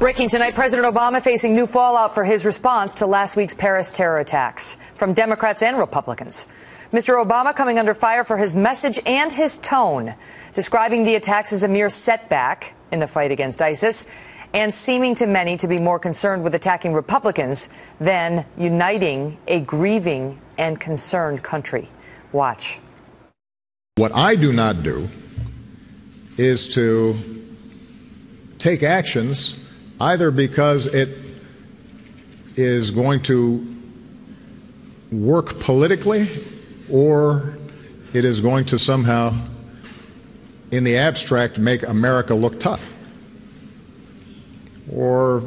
Breaking tonight, President Obama facing new fallout for his response to last week's Paris terror attacks from Democrats and Republicans. Mr. Obama coming under fire for his message and his tone, describing the attacks as a mere setback in the fight against ISIS and seeming to many to be more concerned with attacking Republicans than uniting a grieving and concerned country. Watch. What I do not do is to take actions either because it is going to work politically or it is going to somehow, in the abstract, make America look tough or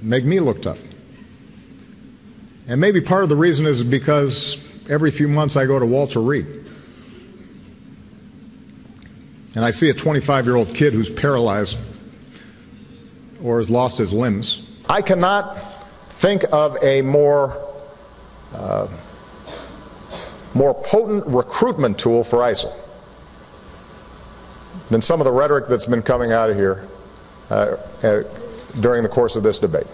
make me look tough. And maybe part of the reason is because every few months I go to Walter Reed and I see a 25-year-old kid who's paralyzed or has lost his limbs. I cannot think of a more potent recruitment tool for ISIL than some of the rhetoric that's been coming out of here during the course of this debate.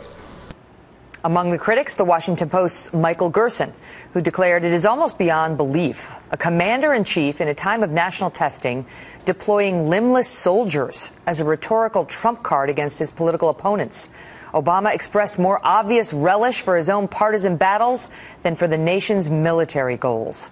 Among the critics, the Washington Post's Michael Gerson, who declared it is almost beyond belief. A commander-in-chief in a time of national testing deploying limbless soldiers as a rhetorical trump card against his political opponents. Obama expressed more obvious relish for his own partisan battles than for the nation's military goals.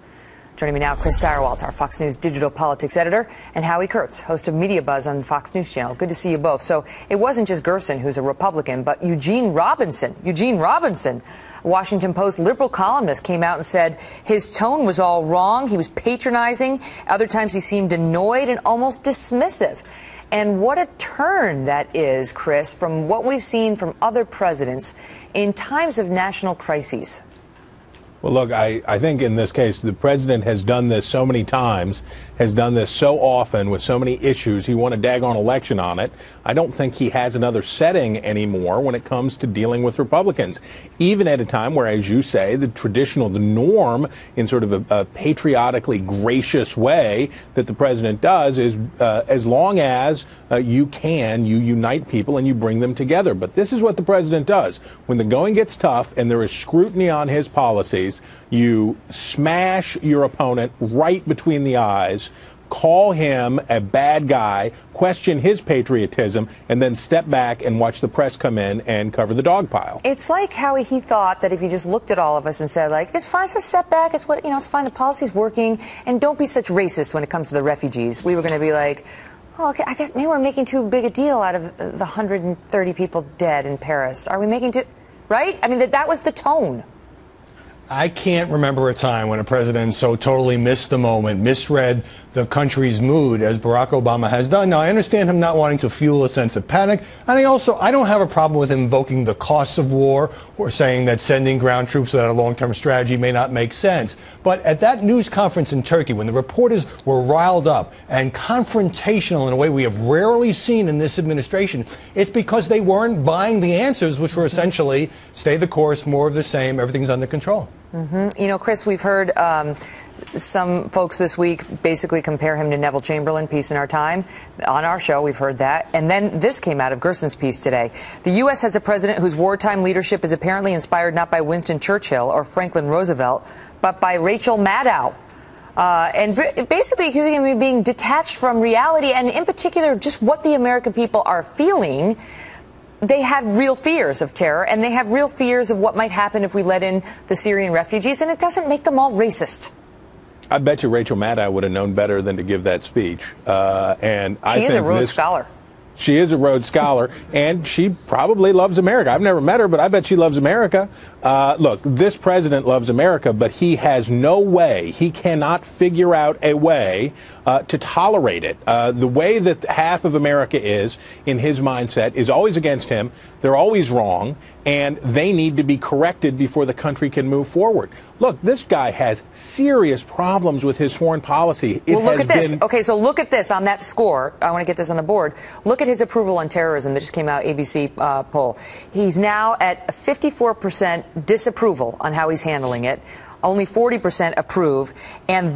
Joining me now, Stirewalt, our Fox News digital politics editor, and Kurtz, host of Mediabuzz on the Fox News Channel. Good to see you both. So it wasn't just Gerson, who's a Republican, but Eugene Robinson, Washington Post liberal columnist, came out and said his tone was all wrong. He was patronizing. Other times he seemed annoyed and almost dismissive. And what a turn that is, Chris, from what we've seen from other presidents in times of national crises. Well, look, I think in this case, the president has done this so many times, has done this so often with so many issues. He won a daggone election on it. I don't think he has another setting anymore when it comes to dealing with Republicans, even at a time where, as you say, the norm in sort of a patriotically gracious way that the president does is as long as you unite people and you bring them together. But this is what the president does. When the going gets tough and there is scrutiny on his policies, you smash your opponent right between the eyes, call him a bad guy, question his patriotism, and then step back and watch the press come in and cover the dog pile. It's like how he thought that if he just looked at all of us and said, like, just find a setback, it's what, it's fine, the policy's working, and don't be such racist when it comes to the refugees. We were going to be like, oh, okay, I guess maybe we're making too big a deal out of the 130 people dead in Paris. Are we making too, right? I mean, that was the tone. I can't remember a time when a president so totally missed the moment, misread the country's mood as Barack Obama has done. Now, I understand him not wanting to fuel a sense of panic. And I don't have a problem with invoking the costs of war or saying that sending ground troops without a long-term strategy may not make sense. But at that news conference in Turkey, when the reporters were riled up and confrontational in a way we have rarely seen in this administration, it's because they weren't buying the answers, which were essentially stay the course, more of the same, everything's under control. Mm-hmm. Chris, we've heard some folks this week basically compare him to Neville Chamberlain, Peace in Our Time. On our show, we've heard that. And then this came out of Gerson's piece today. The U.S. has a president whose wartime leadership is apparently inspired not by Winston Churchill or Franklin Roosevelt, but by Rachel Maddow. And basically accusing him of being detached from reality and, in particular, just what the American people are feeling. They have real fears of terror, and they have real fears of what might happen if we let in the Syrian refugees, and it doesn't make them all racist. I bet you Rachel Maddow would have known better than to give that speech. She is a Rhodes Scholar. She is a Rhodes Scholar, and she probably loves America. I've never met her, but I bet she loves America. Look, this president loves America, but he has no way, he cannot figure out a way to tolerate it. The way that half of America is, in his mindset, is always against him. They're always wrong, and they need to be corrected before the country can move forward. Look, this guy has serious problems with his foreign policy. Well, look at this. Okay, so look at this on that score. I want to get this on the board. Look at his approval on terrorism that just came out, ABC poll. He's now at 54% disapproval on how he's handling it. only 40% approve. And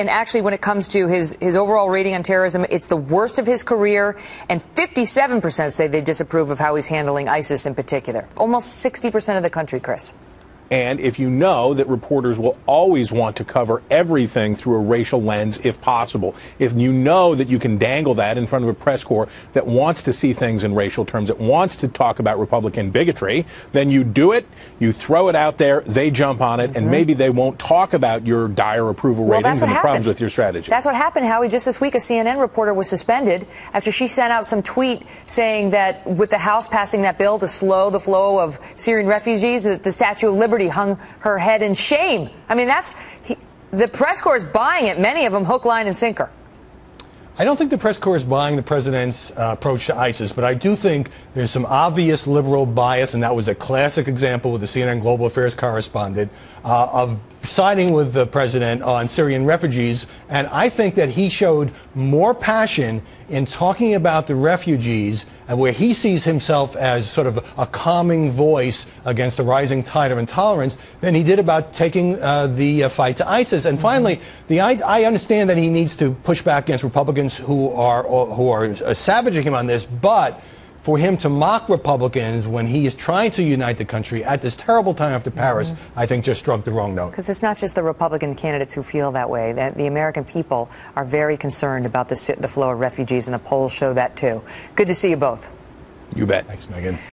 actually when it comes to his overall rating on terrorism, it's the worst of his career. And 57% say they disapprove of how he's handling ISIS in particular. Almost 60% of the country, Chris. And if you know that reporters will always want to cover everything through a racial lens if possible, if you know that you can dangle that in front of a press corps that wants to see things in racial terms, that wants to talk about Republican bigotry, then you do it, you throw it out there, they jump on it, and maybe they won't talk about your dire approval ratings and the problems with your strategy. That's what happened, Howie. Just this week, a CNN reporter was suspended after she sent out some tweet saying that with the House passing that bill to slow the flow of Syrian refugees, that the Statue of Liberty hung her head in shame. I mean, the press corps is buying it, many of them hook, line, and sinker. I don't think the press corps is buying the president's approach to ISIS, but I do think there's some obvious liberal bias, and that was a classic example with the CNN Global Affairs correspondent of siding with the president on Syrian refugees. And I think that he showed more passion in talking about the refugees and where he sees himself as sort of a calming voice against the rising tide of intolerance than he did about taking the fight to ISIS. And finally, I understand that he needs to push back against Republicans who are savaging him on this, but for him to mock Republicans when he is trying to unite the country at this terrible time after Paris, I think just struck the wrong note. Because it's not just the Republican candidates who feel that way. That the American people are very concerned about the flow of refugees, and the polls show that too. Good to see you both. You bet. Thanks, Megyn.